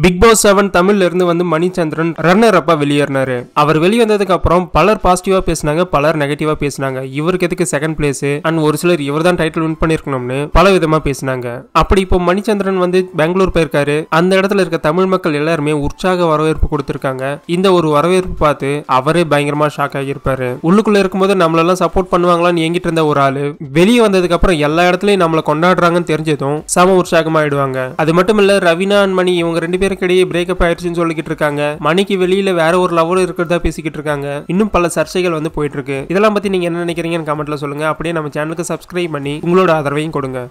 Big pass 7 தமிழ்ல இருந்து வந்து மணிச்சந்திரன் ரன்னர் அப்பா வெளியேறினாரு. அவர் வெளியே வந்ததுக்கு அப்புறம் பலர் பாசிட்டிவா பேசினாங்க, பலர் நெகட்டிவா பேசினாங்க. இவருக்கு எதுக்கு செகண்ட் பிளேஸ் அண்ட் ஒரு சிலர் இவர் தான் டைட்டில் வின் பண்ணிருக்கணும்னு பல விதமா பேசினாங்க. அப்படி இப்போ மணிச்சந்திரன் வந்து பெங்களூர் போயிருக்காரு. அந்த இடத்துல இருக்க தமிழ் மக்கள் எல்லாருமே உற்சாக வரவேற்பு கொடுத்திருக்காங்க. இந்த ஒரு வரவேற்பு பார்த்து அவரே பயங்கரமா ஷாக் ஆகியிருப்பாரு. உள்ளுக்குள்ள இருக்கும்போது நம்மளெல்லாம் சப்போர்ட் பண்ணுவாங்களான்னு எங்கிட்டு இருந்த ஒரு ஆளு வெளியே வந்ததுக்கு அப்புறம் எல்லா இடத்துலயும் நம்மளை கொண்டாடுறாங்கன்னு தெரிஞ்சதும் சம உற்சாகமாயிடுவாங்க. அது மட்டும் இல்ல, ரவீனா அண்ட் மணி இவங்க ரெண்டு பேருக்கு இடையே பிரேக்கப் ஆயிடுச்சுன்னு சொல்லிக்கிட்டு இருக்காங்க. மணிக்கு வெளியில வேற ஒரு லவர் இருக்கிறதா பேசிக்கிட்டு இருக்காங்க. இன்னும் பல சர்ச்சைகள் வந்து போயிட்டு இருக்கு. இதெல்லாம் பத்தி நீங்க என்ன நினைக்கிறீங்கன்னு கமெண்ட்ல சொல்லுங்க. அப்படியே நம்ம சேனலுக்கு சப்ஸ்கிரைப் பண்ணி உங்களோட ஆதரவையும் கொடுங்க.